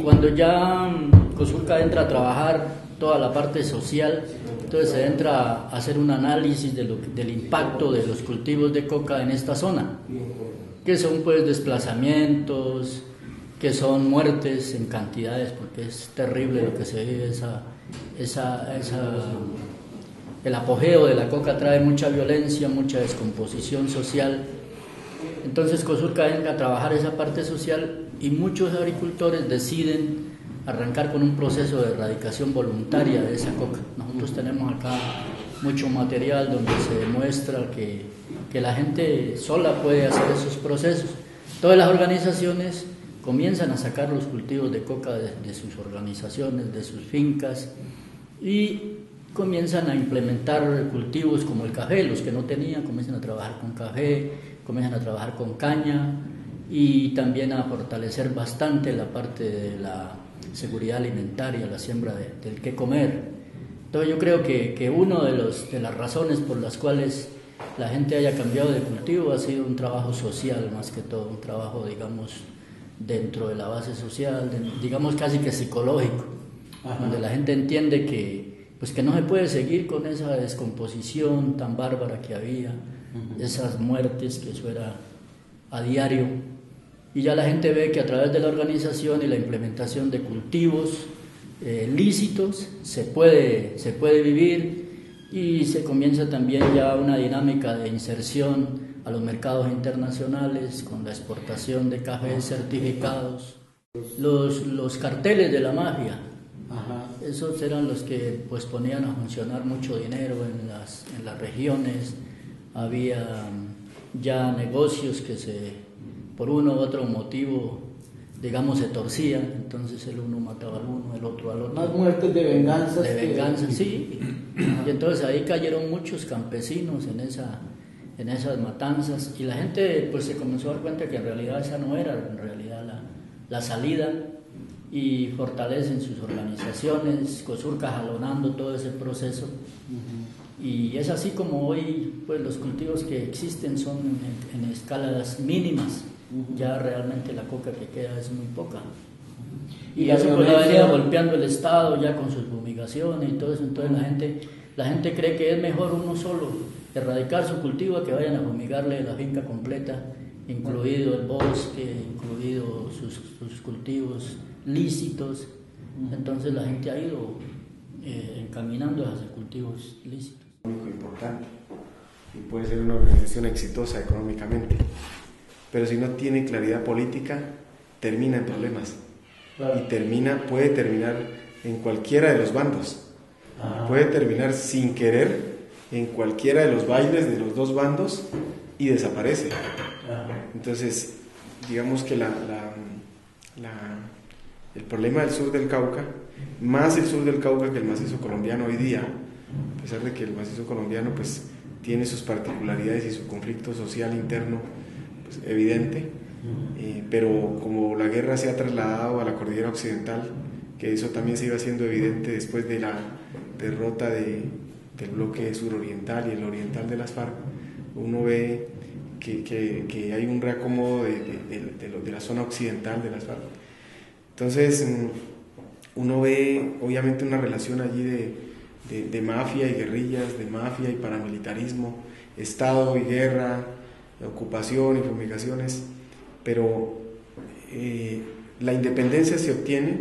cuando ya COSURCA entra a trabajar toda la parte social, entonces se entra a hacer un análisis del impacto de los cultivos de coca en esta zona, que son pues desplazamientos, que son muertes en cantidades, porque es terrible lo que se vive, el apogeo de la coca trae mucha violencia, mucha descomposición social. Entonces COSURCA entra a trabajar esa parte social y muchos agricultores deciden arrancar con un proceso de erradicación voluntaria de esa coca. Nosotros tenemos acá mucho material donde se demuestra que la gente sola puede hacer esos procesos. Todas las organizaciones comienzan a sacar los cultivos de coca de sus organizaciones, de sus fincas, y comienzan a implementar cultivos como el café. Los que no tenían comienzan a trabajar con café, comienzan a trabajar con caña, y también a fortalecer bastante la parte de la seguridad alimentaria, la siembra del qué comer. Entonces yo creo que una de las razones por las cuales la gente haya cambiado de cultivo ha sido un trabajo social, más que todo, un trabajo, digamos, dentro de la base social, digamos casi que psicológico. Ajá. Donde la gente entiende que no se puede seguir con esa descomposición tan bárbara que había, esas muertes, que eso era a diario, y ya la gente ve que a través de la organización y la implementación de cultivos lícitos se puede vivir, y se comienza también ya una dinámica de inserción a los mercados internacionales con la exportación de cafés certificados. Los carteles de la mafia, ajá, esos eran los que pues ponían a funcionar mucho dinero en las regiones. Había ya negocios que por uno u otro motivo, digamos, se torcían, entonces el uno mataba al uno, el otro al otro. Más muertes de venganza. De venganza, sí. Y entonces ahí cayeron muchos campesinos en esas matanzas, y la gente pues se comenzó a dar cuenta que en realidad esa no era en realidad la salida, y fortalecen sus organizaciones, COSURCA jalonando todo ese proceso. Y es así como hoy pues los cultivos que existen son en escalas mínimas. Ya realmente la coca que queda es muy poca. Y eso pues la ha venido golpeando el Estado ya con sus fumigaciones y todo eso. Entonces la gente cree que es mejor uno solo erradicar su cultivo a que vayan a fumigarle la finca completa, incluido el bosque, incluido sus cultivos lícitos. Entonces la gente ha ido encaminando hacia cultivos lícitos. Muy importante, y puede ser una organización exitosa económicamente, pero si no tiene claridad política, termina en problemas. Claro. Y puede terminar en cualquiera de los bandos. Ajá. Puede terminar sin querer en cualquiera de los bailes de los dos bandos y desaparece. Ajá. Entonces, digamos que el problema del sur del Cauca, más el sur del Cauca que el macizo colombiano hoy día, a pesar de que el macizo colombiano pues tiene sus particularidades y su conflicto social interno pues, evidente, pero como la guerra se ha trasladado a la cordillera occidental, que eso también se iba haciendo evidente después de la derrota del bloque suroriental y el oriental de las FARC, uno ve que hay un reacomodo de la zona occidental de las FARC. Entonces uno ve obviamente una relación allí de mafia y guerrillas, de mafia y paramilitarismo, Estado y guerra, ocupación y fumigaciones, pero la independencia se obtiene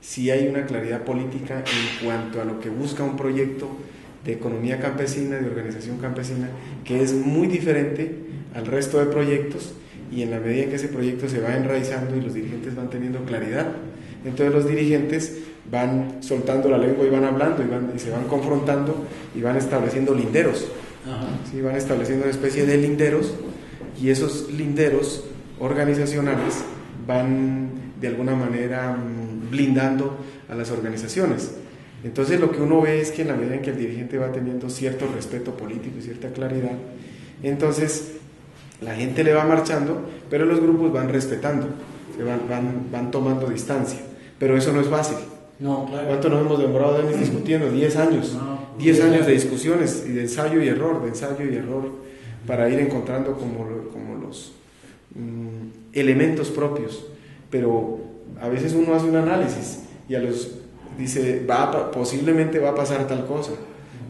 si hay una claridad política en cuanto a lo que busca un proyecto de economía campesina, de organización campesina, que es muy diferente al resto de proyectos, y en la medida en que ese proyecto se va enraizando y los dirigentes van teniendo claridad, entonces los dirigentes van soltando la lengua y van hablando y se van confrontando y van estableciendo linderos. ¿Sí? Van estableciendo una especie de linderos, y esos linderos organizacionales van de alguna manera blindando a las organizaciones. Entonces lo que uno ve es que en la medida en que el dirigente va teniendo cierto respeto político y cierta claridad, entonces la gente le va marchando, pero los grupos van respetando, van tomando distancia, pero eso no es fácil. No, claro. ¿Cuánto nos hemos demorado discutiendo? 10 años. 10 años de discusiones y de ensayo y error, para ir encontrando como los elementos propios. Pero a veces uno hace un análisis y dice, posiblemente va a pasar tal cosa.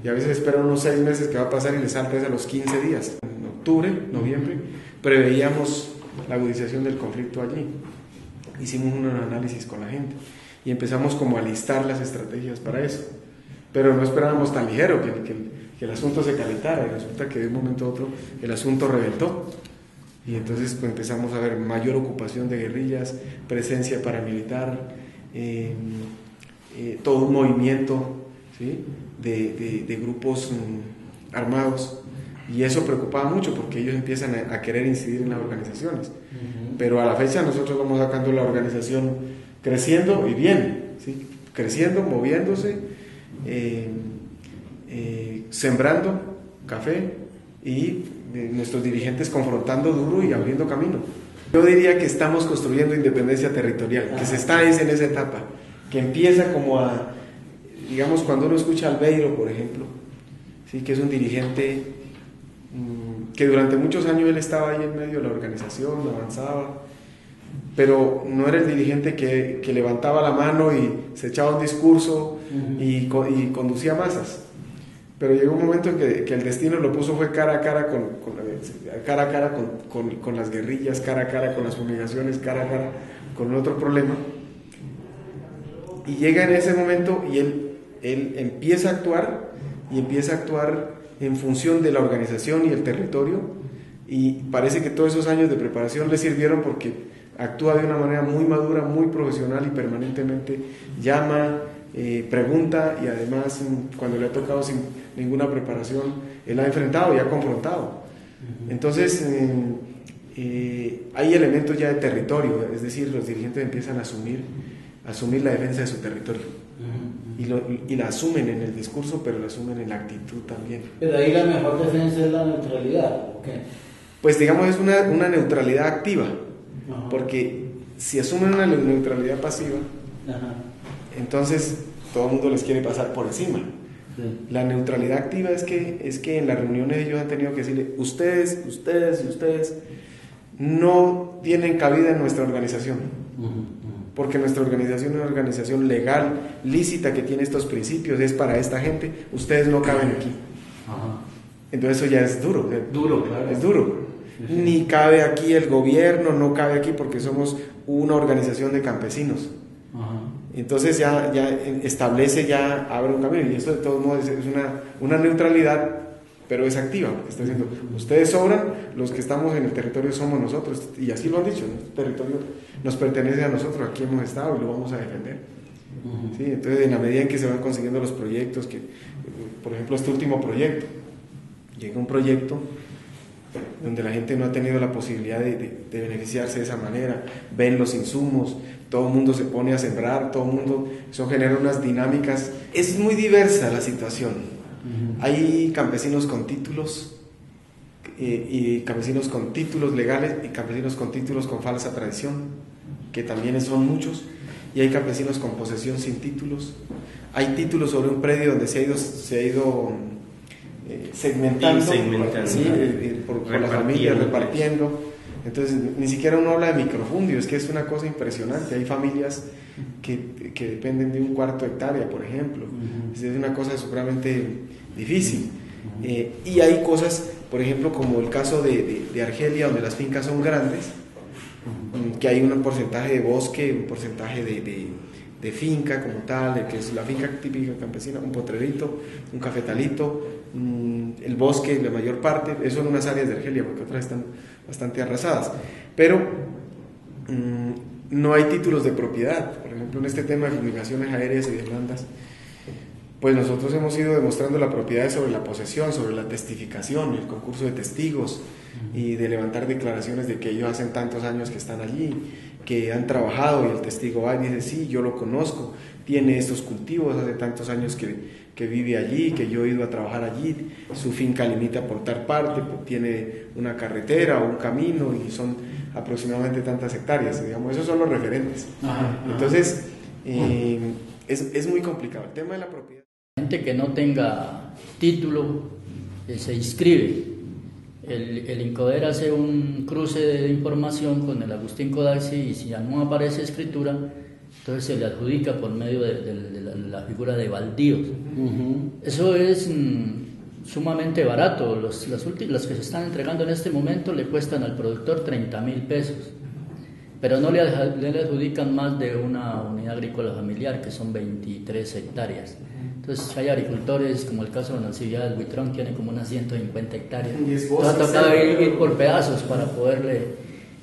Y a veces espera unos 6 meses que va a pasar y le salta a los 15 días. En octubre, noviembre, preveíamos la agudización del conflicto allí. Hicimos un análisis con la gente y empezamos como a listar las estrategias para eso. Pero no esperábamos tan ligero que el asunto se calentara, y resulta que de un momento a otro el asunto reventó. Y entonces pues, empezamos a ver mayor ocupación de guerrillas, presencia paramilitar, todo un movimiento, ¿sí?, de grupos armados, y eso preocupaba mucho porque ellos empiezan a querer incidir en las organizaciones. Pero a la fecha nosotros vamos sacando la organización creciendo y bien, ¿sí?, creciendo, moviéndose, sembrando café, y nuestros dirigentes confrontando duro y abriendo camino. Yo diría que estamos construyendo independencia territorial, que se está en esa etapa, que empieza como a, digamos, cuando uno escucha a Albeiro, por ejemplo, ¿sí?, que es un dirigente que durante muchos años él estaba ahí en medio de la organización, avanzaba, pero no era el dirigente que levantaba la mano y se echaba un discurso y conducía masas. Pero llegó un momento en que el destino lo puso, fue cara a cara con las guerrillas, cara a cara con las fumigaciones, cara a cara con otro problema. Y llega en ese momento y él empieza a actuar en función de la organización y el territorio, y parece que todos esos años de preparación le sirvieron porque actúa de una manera muy madura, muy profesional, y permanentemente llama, pregunta, y además cuando le ha tocado sin ninguna preparación, él ha enfrentado y ha confrontado. Entonces hay elementos ya de territorio, es decir, los dirigentes empiezan a asumir la defensa de su territorio, y la asumen en el discurso, pero la asumen en la actitud también. Pero ahí la mejor defensa es la neutralidad, ¿o qué? Pues digamos es una neutralidad activa, porque si asumen una neutralidad pasiva, entonces todo el mundo les quiere pasar por encima. Sí. La neutralidad activa es que en las reuniones ellos han tenido que decirle, ustedes no tienen cabida en nuestra organización, porque nuestra organización es una organización legal, lícita, que tiene estos principios, es para esta gente, ustedes no caben aquí. Entonces eso ya es duro, claro. Es duro. Sí. Ni cabe aquí el gobierno, no cabe aquí porque somos una organización de campesinos. Entonces ya establece, ya abre un camino, y esto de todos modos es una neutralidad, pero es activa, porque está diciendo, ustedes sobran, los que estamos en el territorio somos nosotros, y así lo han dicho, ¿no? El territorio nos pertenece a nosotros, aquí hemos estado y lo vamos a defender. ¿Sí? Entonces, en la medida en que se van consiguiendo los proyectos, por ejemplo, este último proyecto, llega un proyecto donde la gente no ha tenido la posibilidad de beneficiarse de esa manera, ven los insumos, todo el mundo se pone a sembrar, todo el mundo, eso genera unas dinámicas, es muy diversa la situación. Hay campesinos con títulos, y campesinos con títulos legales, y campesinos con títulos con falsa tradición, que también son muchos, y hay campesinos con posesión sin títulos. Hay títulos sobre un predio donde se ha ido segmentando, ¿sí? por las familias, repartiendo. Entonces ni siquiera uno habla de microfundio, es que es una cosa impresionante. Hay familias que dependen de un cuarto de hectárea, por ejemplo. Es una cosa supremamente difícil. Y hay cosas, por ejemplo, como el caso de Argelia, donde las fincas son grandes, que hay un porcentaje de bosque, un porcentaje de finca como tal, que es la finca típica campesina, un potrerito, un cafetalito, el bosque, la mayor parte, eso en unas áreas de Argelia, porque otras están bastante arrasadas, pero no hay títulos de propiedad. Por ejemplo, en este tema de fumigaciones aéreas y demandas, pues nosotros hemos ido demostrando la propiedad sobre la posesión, sobre la testificación, el concurso de testigos, y de levantar declaraciones de que ellos hacen tantos años que están allí, que han trabajado, y el testigo va y dice, sí, yo lo conozco, tiene estos cultivos, hace tantos años que vive allí, que yo he ido a trabajar allí, su finca limita por tal parte, tiene una carretera o un camino, y son aproximadamente tantas hectáreas, digamos, esos son los referentes. Entonces, es muy complicado el tema de la propiedad. Gente que no tenga título se inscribe el INCODER hace un cruce de información con el Agustín Codazzi y si ya no aparece escritura, entonces se le adjudica por medio de la figura de baldíos. Eso es sumamente barato. Las que se están entregando en este momento le cuestan al productor 30.000 pesos, pero no le adjudican más de una unidad agrícola familiar, que son 23 hectáreas. Entonces hay agricultores, como el caso de Donancilla del Buitrón, tiene como unas 150 hectáreas. Entonces ha tocado ir por pedazos para poderle...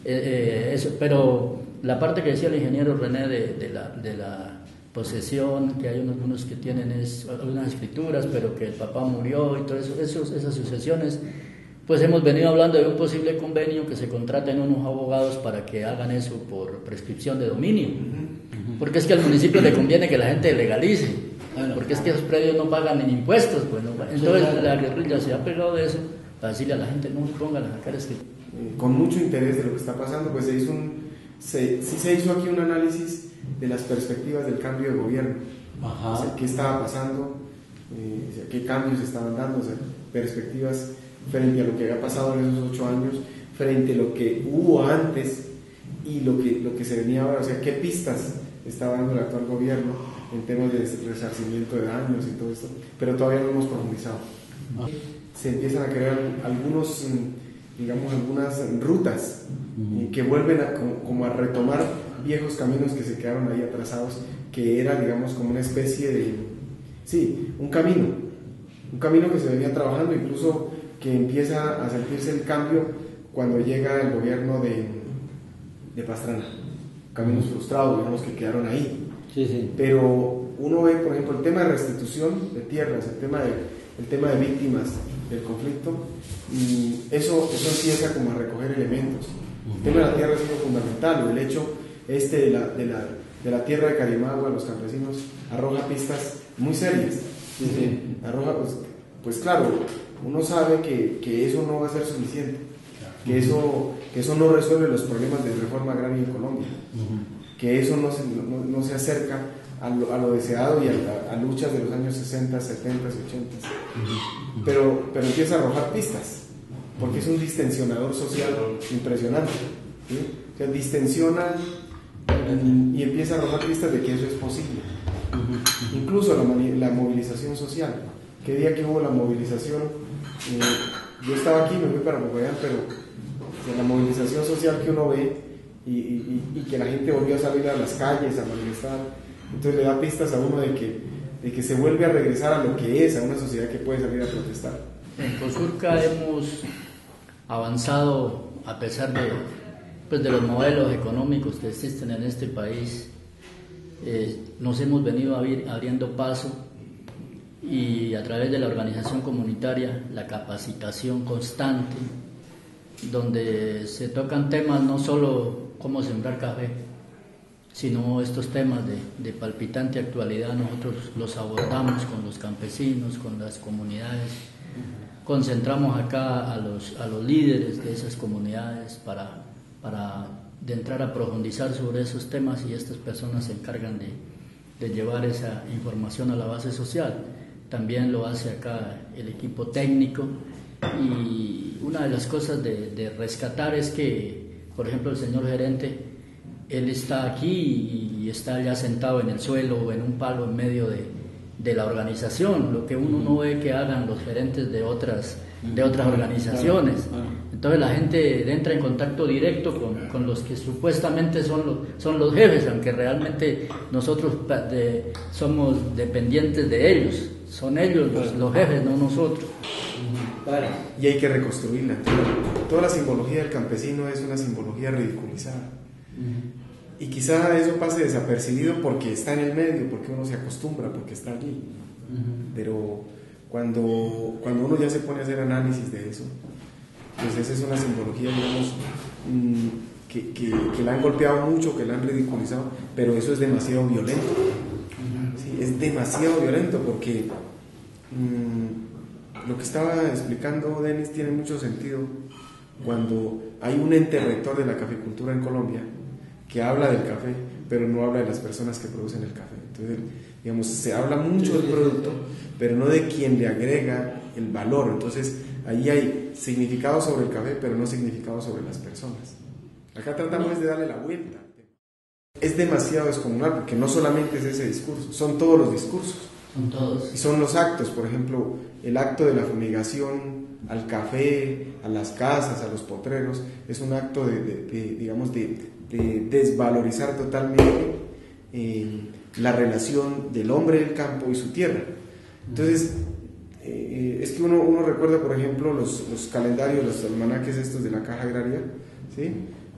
eso. Pero la parte que decía el ingeniero René de la posesión, que hay unos que tienen unas escrituras, pero que el papá murió y todo eso, esas sucesiones, pues hemos venido hablando de un posible convenio que se contraten unos abogados para que hagan eso por prescripción de dominio, porque es que al municipio le conviene que la gente legalice, porque es que esos predios no pagan ni impuestos, pues, ¿no? Entonces la guerrilla se ha pegado de eso para decirle a la gente no se pongan a sacar con mucho interés de lo que está pasando, pues se hizo aquí un análisis de las perspectivas del cambio de gobierno. O sea, qué estaba pasando, qué cambios estaban dando, o sea, perspectivas frente a lo que había pasado en esos 8 años, frente a lo que hubo antes y lo que se venía ahora, o sea, qué pistas estaba dando el actual gobierno en temas de resarcimiento de daños y todo esto, pero todavía no hemos profundizado. Se empiezan a crear algunas rutas que vuelven como a retomar viejos caminos que se quedaron ahí atrasados, que era, digamos, como una especie de, un camino que se venía trabajando, incluso que empieza a sentirse el cambio cuando llega el gobierno de Pastrana. Caminos frustrados, digamos, que quedaron ahí. Pero uno ve, por ejemplo, el tema de restitución de tierras, el tema de víctimas del conflicto, y eso empieza como a recoger elementos. El tema de la tierra ha sido fundamental, el hecho de la tierra de Carimagua, los campesinos, arroja pistas muy serias. Arroja, pues claro, uno sabe que eso no va a ser suficiente, que eso no resuelve los problemas de reforma agraria en Colombia, que eso no se acerca a lo deseado y a luchas de los años 60, 70, 80. Pero empieza a arrojar pistas, porque es un distensionador social impresionante. ¿Sí? O sea, distensiona y empieza a arrojar pistas de que eso es posible. Incluso la movilización social. ¿Qué día que hubo la movilización? Yo estaba aquí, me fui para Popayán, pero la movilización social que uno ve y que la gente volvió a salir a las calles a manifestar, entonces le da pistas a uno de que se vuelve a regresar a lo que es, a una sociedad que puede salir a protestar. En Cosurca hemos avanzado a pesar de los modelos económicos que existen en este país. Nos hemos venido abriendo paso y a través de la organización comunitaria, la capacitación constante, donde se tocan temas no solo cómo sembrar café, sino estos temas de palpitante actualidad. Nosotros los abordamos con los campesinos, con las comunidades, concentramos acá a los líderes de esas comunidades para de entrar a profundizar sobre esos temas, y estas personas se encargan de llevar esa información a la base social. También lo hace acá el equipo técnico, y una de las cosas de rescatar es que, por ejemplo, el señor gerente, él está aquí y está ya sentado en el suelo o en un palo en medio de la organización, lo que uno no ve que hagan los gerentes de otras organizaciones. Entonces la gente entra en contacto directo con los que supuestamente son los jefes, aunque realmente nosotros somos dependientes de ellos. Son ellos los jefes, no nosotros. Y hay que reconstruirla. Toda la simbología del campesino es una simbología ridiculizada. Y quizá eso pase desapercibido porque está en el medio, porque uno se acostumbra, porque está allí. Pero cuando uno ya se pone a hacer análisis de eso, pues esa es una simbología, digamos, que la han golpeado mucho, que la han ridiculizado, pero eso es demasiado violento. Sí, es demasiado violento porque lo que estaba explicando Denis tiene mucho sentido cuando hay un ente rector de la caficultura en Colombia que habla del café, pero no habla de las personas que producen el café. Entonces, digamos, se habla mucho del producto, pero no de quien le agrega el valor. Entonces ahí hay significado sobre el café, pero no significado sobre las personas. Acá tratamos de darle la vuelta. Es demasiado descomunal porque no solamente es ese discurso, son todos los discursos. Son todos. Y son los actos, por ejemplo, el acto de la fumigación al café, a las casas, a los potreros, es un acto de desvalorizar totalmente la relación del hombre del campo y su tierra. Entonces, es que uno recuerda, por ejemplo, los calendarios, los almanaques estos de la Caja Agraria, ¿sí?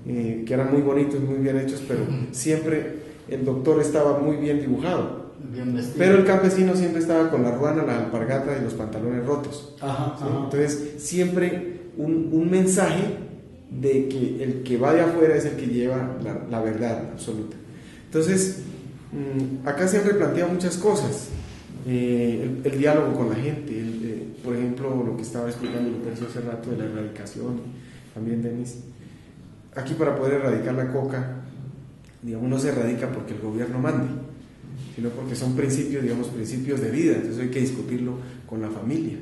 Que eran muy bonitos, muy bien hechos, pero siempre el doctor estaba muy bien dibujado. Bien vestido. Pero el campesino siempre estaba con la ruana, la alpargata y los pantalones rotos. Ajá, ¿sí? ajá. Entonces, siempre un mensaje de que el que va de afuera es el que lleva la verdad absoluta. Entonces, acá se han replanteado muchas cosas. El diálogo con la gente, por ejemplo, lo que estaba explicando Lupercio hace rato de la erradicación, también Denis. Aquí, para poder erradicar la coca, digamos, no se erradica porque el gobierno mande, sino porque son principios, digamos, principios de vida. Entonces hay que discutirlo con la familia,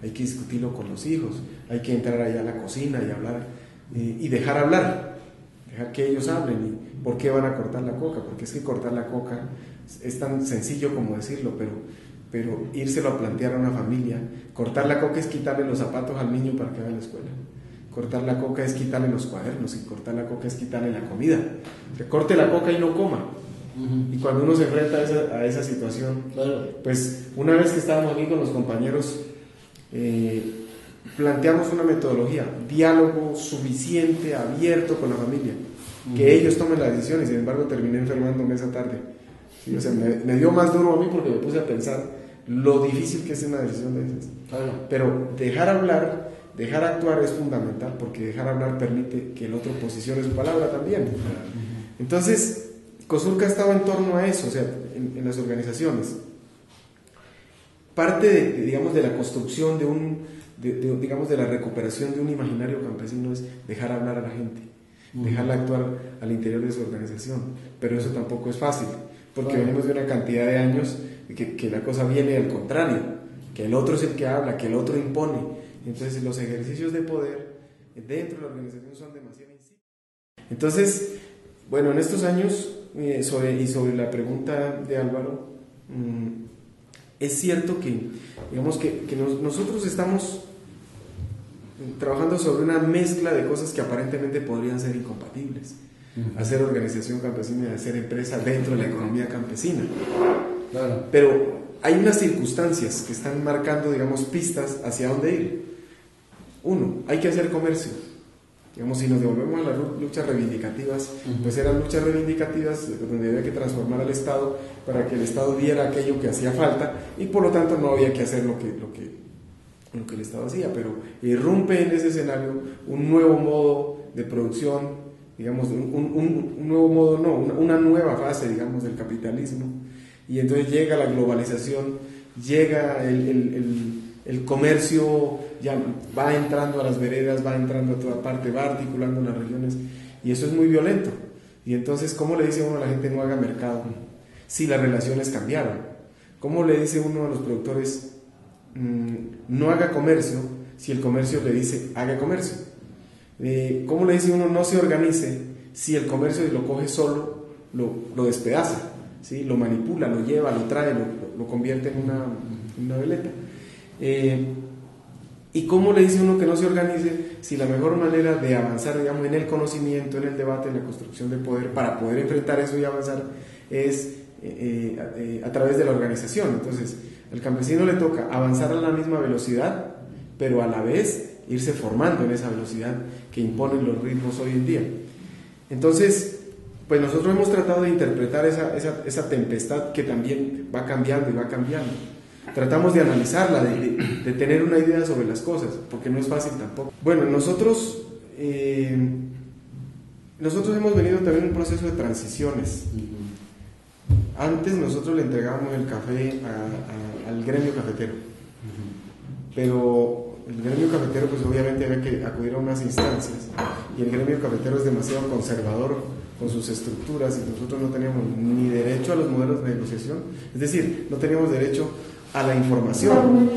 hay que discutirlo con los hijos, hay que entrar allá a la cocina y hablar, y dejar hablar, dejar que ellos hablen. ¿Y por qué van a cortar la coca? Porque es que cortar la coca es tan sencillo como decirlo, pero írselo a plantear a una familia. Cortar la coca es quitarle los zapatos al niño para que vaya a la escuela. Cortar la coca es quitarle los cuadernos, y cortar la coca es quitarle la comida. O sea, corte la coca y no coma. Y cuando uno se enfrenta a esa situación, Claro. pues una vez que estábamos aquí con los compañeros, planteamos una metodología, diálogo suficiente, abierto con la familia, que ellos tomen la decisión, y sin embargo terminé enfermándome esa tarde. ¿Sí? O sea, me dio más duro a mí porque me puse a pensar lo difícil que es una decisión de esas. Claro. Pero dejar hablar, dejar actuar es fundamental, porque dejar hablar permite que el otro posicione su palabra también. Entonces, COSURCA estaba en torno a eso, o sea, en las organizaciones. Parte digamos, de la construcción digamos, de la recuperación de un imaginario campesino es dejar hablar a la gente, dejarla actuar al interior de su organización, pero eso tampoco es fácil, porque venimos de una cantidad de años que la cosa viene al contrario, que el otro es el que habla, que el otro impone. Entonces los ejercicios de poder dentro de la organización son demasiado incisivos. Entonces, bueno, en estos años, sobre la pregunta de Álvaro, es cierto que, digamos, que nosotros estamos trabajando sobre una mezcla de cosas que aparentemente podrían ser incompatibles. Hacer organización campesina y hacer empresa dentro de la economía campesina. Claro. Pero hay unas circunstancias que están marcando, digamos, pistas hacia dónde ir. Uno, hay que hacer comercio. Digamos, si nos devolvemos a las luchas reivindicativas, pues eran luchas reivindicativas donde había que transformar al Estado para que el Estado diera aquello que hacía falta, y por lo tanto no había que hacer lo que el Estado hacía, pero irrumpe en ese escenario un nuevo modo de producción, digamos, un nuevo modo, no, una nueva fase, digamos, del capitalismo, y entonces llega la globalización, llega el comercio, ya va entrando a las veredas, va entrando a toda parte, va articulando las regiones, y eso es muy violento. Y entonces, ¿cómo le dice uno a la gente no haga mercado si las relaciones cambiaron? ¿Cómo le dice uno a los productores no haga comercio si el comercio le dice haga comercio? ¿Cómo le dice uno no se organice si el comercio lo coge solo, lo despedaza, ¿sí? Lo manipula, lo lleva, lo trae, lo convierte en una veleta? ¿Y cómo le dice uno que no se organice si la mejor manera de avanzar, digamos, en el conocimiento, en el debate, en la construcción de poder, para poder enfrentar eso y avanzar, es a través de la organización? Entonces, al campesino le toca avanzar a la misma velocidad, pero a la vez irse formando en esa velocidad que imponen los ritmos hoy en día. Entonces, pues nosotros hemos tratado de interpretar esa tempestad que también va cambiando y va cambiando. Tratamos de analizarla, de tener una idea sobre las cosas, porque no es fácil tampoco. Bueno, nosotros hemos venido también en un proceso de transiciones. Antes nosotros le entregábamos el café al gremio cafetero, pero el gremio cafetero pues obviamente había que acudir a unas instancias, y el gremio cafetero es demasiado conservador con sus estructuras, y nosotros no teníamos ni derecho a los modelos de negociación, es decir, no teníamos derecho a la información.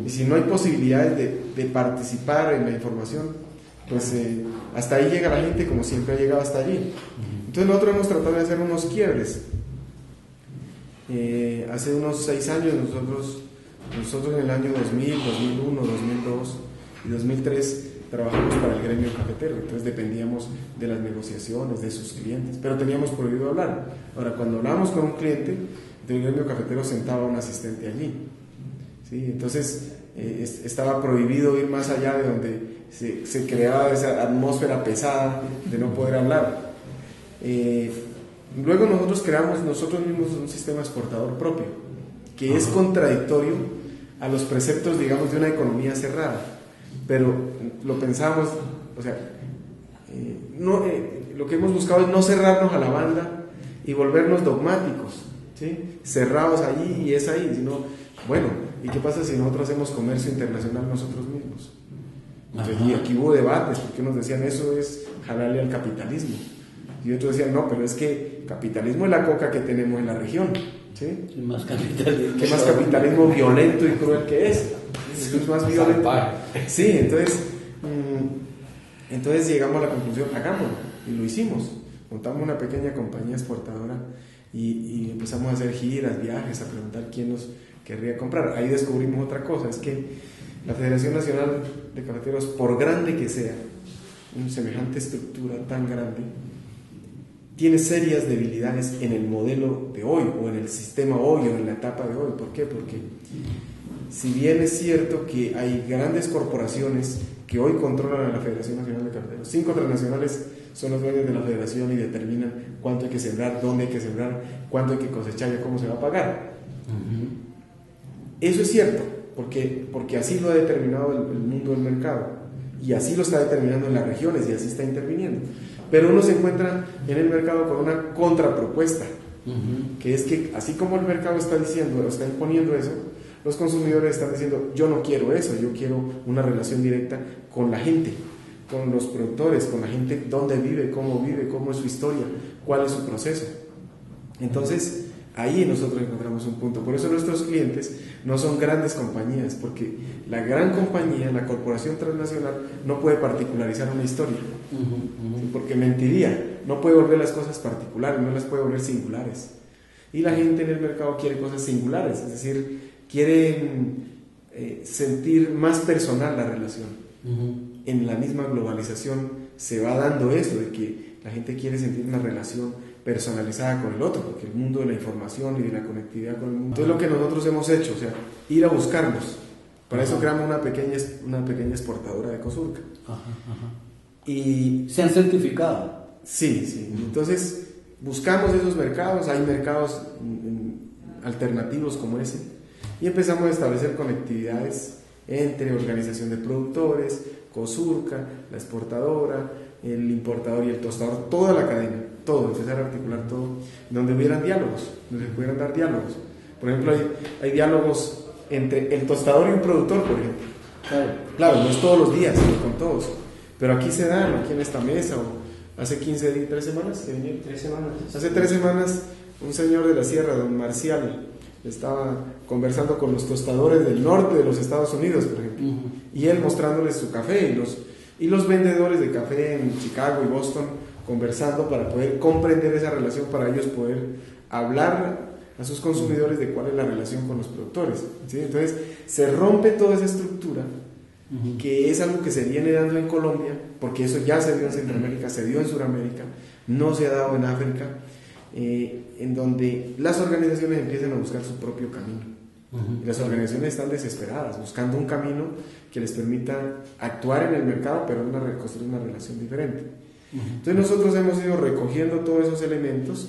Y si no hay posibilidades de participar en la información, pues hasta ahí llega la gente, como siempre ha llegado hasta allí. Entonces nosotros hemos tratado de hacer unos quiebres. Hace unos 6 años nosotros en el año 2000, 2001, 2002 y 2003 trabajamos para el gremio cafetero. Entonces dependíamos de las negociaciones, de sus clientes, pero teníamos prohibido hablar. Ahora, cuando hablábamos con un cliente del gremio cafetero, sentaba un asistente allí, ¿sí? Entonces estaba prohibido ir más allá de donde se creaba esa atmósfera pesada de no poder hablar. Luego nosotros creamos nosotros mismos un sistema exportador propio, que es contradictorio a los preceptos, digamos, de una economía cerrada, pero lo pensamos, o sea, lo que hemos buscado es no cerrarnos a la banda y volvernos dogmáticos, ¿sí? Cerrados allí y es ahí, sino, bueno, ¿y qué pasa si nosotros hacemos comercio internacional nosotros mismos? Entonces, y aquí hubo debates, porque unos decían eso es jalarle al capitalismo, y otros decían no, pero es que capitalismo es la coca que tenemos en la región, ¿sí? ¿Qué más capitalismo? ¿Qué más capitalismo violento y cruel que es? Eso es más violento. Sí, entonces llegamos a la conclusión, hagámoslo, y lo hicimos. Montamos una pequeña compañía exportadora y empezamos a hacer giras, viajes, a preguntar quién nos querría comprar. Ahí descubrimos otra cosa, es que la Federación Nacional de Cafeteros, por grande que sea, una semejante estructura tan grande, tiene serias debilidades en el modelo de hoy, o en el sistema hoy, o en la etapa de hoy. ¿Por qué? Porque si bien es cierto que hay grandes corporaciones que hoy controlan a la Federación Nacional de Cafeteros, 5 transnacionales son los dueños de la federación y determinan cuánto hay que sembrar, dónde hay que sembrar, cuánto hay que cosechar y cómo se va a pagar. Eso es cierto, porque así lo ha determinado el mundo del mercado, y así lo está determinando en las regiones, y así está interviniendo. Pero uno se encuentra en el mercado con una contrapropuesta, que es que así como el mercado está diciendo, está imponiendo eso, los consumidores están diciendo, yo no quiero eso, yo quiero una relación directa con la gente, con los productores, con la gente, dónde vive, cómo es su historia, cuál es su proceso. Entonces, ahí nosotros encontramos un punto. Por eso nuestros clientes no son grandes compañías, porque la gran compañía, la corporación transnacional, no puede particularizar una historia, ¿sí? Porque mentiría, no puede volver las cosas particulares, no las puede volver singulares. Y la gente en el mercado quiere cosas singulares, es decir, quiere sentir más personal la relación. En la misma globalización se va dando eso, de que la gente quiere sentir una relación personalizada con el otro, porque el mundo de la información y de la conectividad con el mundo. Entonces lo que nosotros hemos hecho, o sea, ir a buscarlos. Para eso creamos una pequeña exportadora de Cosurca. Y ¿se han certificado? Sí. Entonces buscamos esos mercados, hay mercados alternativos como ese, y empezamos a establecer conectividades entre organización de productores, Cosurca, la exportadora, el importador y el tostador, toda la cadena, todo, empezar a articular todo, donde hubieran diálogos, donde se pudieran dar diálogos. Por ejemplo, hay diálogos entre el tostador y un productor, por ejemplo. Claro, no es todos los días, no con todos, pero aquí se dan, aquí en esta mesa, o hace 15 días, 3 semanas, hace 3 semanas, un señor de la sierra, don Marcial, estaba conversando con los tostadores del norte de los Estados Unidos, por ejemplo, y él mostrándoles su café, y los vendedores de café en Chicago y Boston conversando para poder comprender esa relación, para ellos poder hablar a sus consumidores de cuál es la relación con los productores, ¿sí? Entonces se rompe toda esa estructura, que es algo que se viene dando en Colombia, porque eso ya se dio en Centroamérica, se dio en Sudamérica, no se ha dado en África, en donde las organizaciones empiezan a buscar su propio camino. Y las organizaciones están desesperadas, buscando un camino que les permita actuar en el mercado, pero construir una relación diferente. Entonces nosotros hemos ido recogiendo todos esos elementos,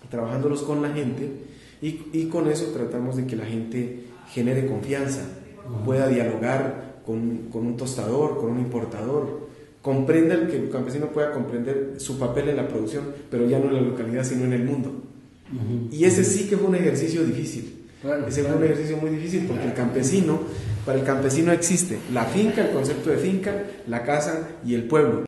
trabajándolos con la gente, y con eso tratamos de que la gente genere confianza, pueda dialogar con un tostador, con un importador, comprenda, que el campesino pueda comprender su papel en la producción, pero ya no en la localidad, sino en el mundo. Y ese sí que fue un ejercicio difícil. Ese fue un ejercicio muy difícil, porque para el campesino existe la finca, el concepto de finca, la casa y el pueblo.